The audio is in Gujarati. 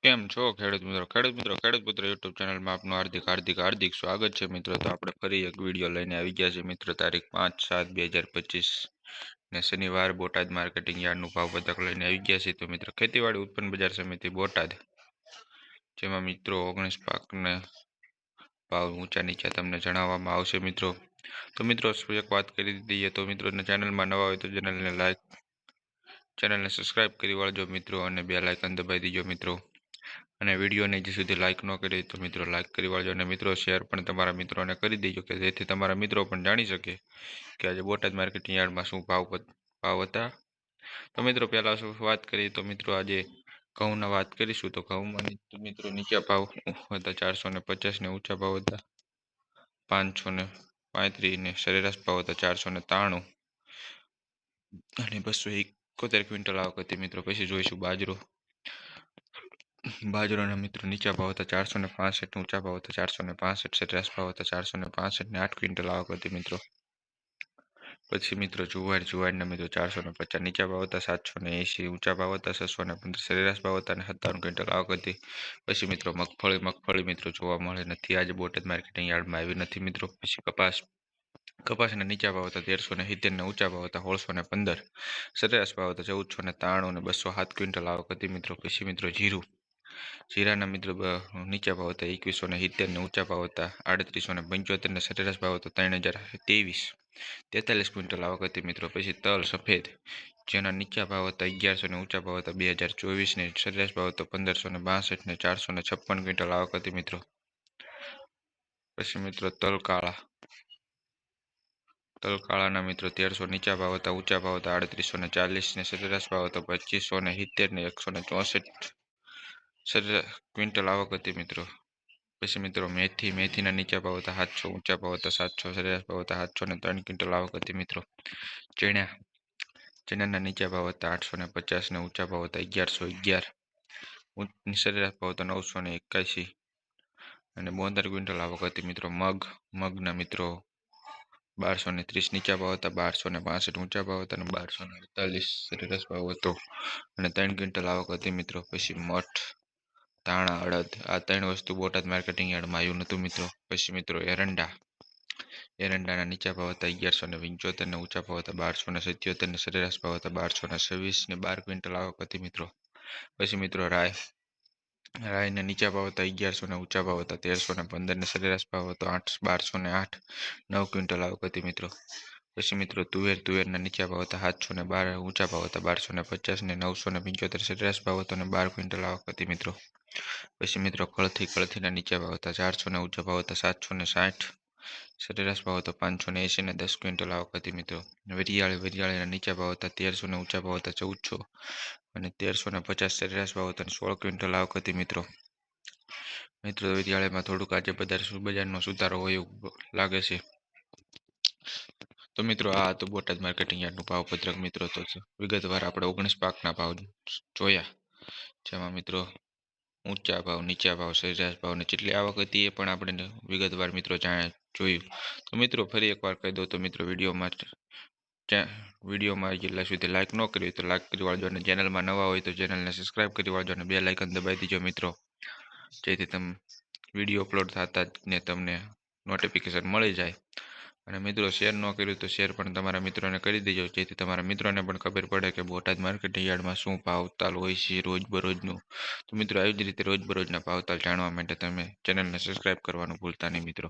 કેમ છો ખેડૂત મિત્રો યુટ્યુબ ચેનલમાં આપનું હાર્દિક સ્વાગત છે મિત્રો. તો આપણે ફરી એક વિડીયો લઈને આવી ગયા છે મિત્રો. તારીખ 5/7/2025 ને શનિવાર બોટાદ માર્કેટિંગ યાર્ડનું ભાવ પત્રક લઈને આવી ગયા છે. તો મિત્રો ખેતીવાડી ઉત્પન્ન બજાર સમિતિ બોટાદ, જેમાં મિત્રો 19 પાકને ભાવ ઊંચા નીચા તમને જણાવવામાં આવશે મિત્રો. તો મિત્રો એક વાત કરી દઈએ તો મિત્રો ચેનલમાં નવા હોય તો ચેનલને સબસ્ક્રાઈબ કરી વાળજો મિત્રો, અને બેલ આઇકન દબાવી દીજો મિત્રો. અને વિડીયોને હજી સુધી લાઇક ન કરી તો મિત્રો લાઇક કરી વાળજો, અને મિત્રો શેર પણ તમારા મિત્રોને કરી દેજો કે જેથી તમારા મિત્રો પણ જાણી શકે કે આજે બોટાદ માર્કેટિંગ યાર્ડમાં શું ભાવ હતા. તો મિત્રો પહેલાં શું વાત કરીએ તો મિત્રો આજે ઘઉંના વાત કરીશું. તો ઘઉંમાં મિત્રો નીચા ભાવ હતા 450 ને ઊંચા ભાવ હતા 535 ને સરેરાશ ભાવ હતા 493 અને 271 ક્વિન્ટલ આવક હતી મિત્રો. પછી જોઈશું બાજરાના મિત્રો નીચા ભાવ હતા 465, ઊંચા ભાવ હતા 465, સરેરાશ ભાવ હતા 465 ને 8 ક્વિન્ટલ આવક હતી મિત્રો. પછી મિત્રો જુવારના મિત્રો 450 નીચા ભાવ હતા 780, ઊંચા ભાવ હતા 615, સરેરાશ ભાવ હતા અને 57 ક્વિન્ટલ આવક હતી. પછી મિત્રો મગફળી મિત્રો જોવા મળે નથી, આજે બોટાદ માર્કેટિંગ યાર્ડમાં આવી નથી મિત્રો. પછી કપાસના નીચા ભાવ હતા 1370 ને ઊંચા ભાવ હતા 1615, સરેરાશ ભાવ હતા 1493 ને 207 ક્વિન્ટલ આવક હતી મિત્રો. પછી મિત્રો જીરાના મિત્રો નીચા ભાવ હતા 2170 ને ઊંચા ભાવ હતા 3875 ને સરેરાશ ભાવ હતો 3043 ક્વિન્ટલ આવક હતી મિત્રો. પછી તલ સફેદ, જેના નીચા ભાવ હતા 1100 ને ઊંચા ભાવ હતા 2024 ને સરેરાશ ભાવ હતો 1562 ને 456 ક્વિન્ટલ આવક હતી મિત્રો. પછી મિત્રો તલ કાળાના મિત્રો 1300 નીચા ભાવ હતા, ઊંચા ભાવ હતા 3840 ને સરેરાશ ભાવ હતો 2570 ને 164 ક્વિન્ટલ આવક હતી મિત્રો. પછી મિત્રો મેથીના નીચા ભાવ હતા 700, ઊંચા ભાવ હતા 700, સરેરાશ ભાવ હતા 703 ક્વિન્ટલ આવક હતી મિત્રો. ચણાના નીચા ભાવ હતા 850 ને ઊંચા ભાવ હતા 1111, સરેરાશ ભાવ હતા 981 અને 72 ક્વિન્ટલ આવક હતી મિત્રો. મગના મિત્રો 1230 નીચા ભાવ હતા 1265, ઊંચા ભાવ હતા અને 1248 સરેરાશ ભાવ હતો અને 3 ક્વિન્ટલ આવક હતી મિત્રો. પછી મઠ, ધાણા, અડદ આ ત્રણ વસ્તુ બોટાદ માર્કેટિંગ યાર્ડમાં આવ્યું નહોતું મિત્રો. પછી મિત્રો એરંડાના નીચા ભાવ હતા 1175 ને ઊંચા ભાવ હતા 1277 ને સરેરાશ ભાવ હતા 1226 ને 12 ક્વિન્ટલ આવક હતી મિત્રો. પછી મિત્રો રાયના નીચા ભાવ હતા 1100 ને ઊંચા ભાવ હતા 1315 ને સરેરાશ ભાવ હતો 1208, 9 ક્વિન્ટલ આવક હતી મિત્રો. પછી મિત્રો તુવેરના નીચા ભાવ હતા 712, ઊંચા ભાવ હતા 1250 ને 975 સરેરાશ ભાવ હતો અને 12 ક્વિન્ટલ આવક હતી મિત્રો. પછી મિત્રો કળથીના નીચા ભાવ હતા 400 ને ઊંચા ભાવ હતા 760, સરેરાશ ભાવ હતો 580 ને 10 ક્વિન્ટલ આવક હતી મિત્રો. વરિયાળીના નીચા ભાવ હતા 1300 ને ઊંચા ભાવ હતા 1400 અને 1350 સરેરાશ ભાવ હતા 16 ક્વિન્ટલ આવક હતી મિત્રો. વરિયાળીમાં થોડુંક આજે બજારનો સુધારો હોય એવું લાગે છે. તો મિત્રો આ હતું બોટાદ માર્કેટિંગ યાર્ડનું ભાવપત્રક મિત્રો. તો વિગતવાર આપણે 19 પાકના ભાવ જોયા, જેમાં મિત્રો ઊંચા ભાવ, નીચા ભાવ, સરેરાશ ભાવ ને જેટલી આવક હતી એ પણ આપણે વિગતવાર મિત્રો જોયું. તો મિત્રો ફરી એકવાર કહી દો તો મિત્રો વિડીયોમાં જેટલા સુધી લાઇક ન કરી હોય તો લાઇક કરી વાળજો, અને ચેનલમાં નવા હોય તો ચેનલને સબસ્ક્રાઈબ કરી વાળજો અને બેલ આઇકન દબાવી દીજો મિત્રો, જેથી તમે વિડીયો અપલોડ થતા ને તમને નોટિફિકેશન મળી જાય. અને મિત્રો શેર ન કર્યું તો શેર પણ તમારા મિત્રોને કરી દેજો, જેથી તમારા મિત્રોને પણ ખબર પડે કે બોટાદ માર્કેટિંગ યાર્ડમાં શું ભાવતાલ હોય છે રોજબરોજનું. તો મિત્રો આવી જ રીતે રોજબરોજના ભાવતાલ જાણવા માટે તમે ચેનલને સબસ્ક્રાઈબ કરવાનું ભૂલતા નહીં મિત્રો.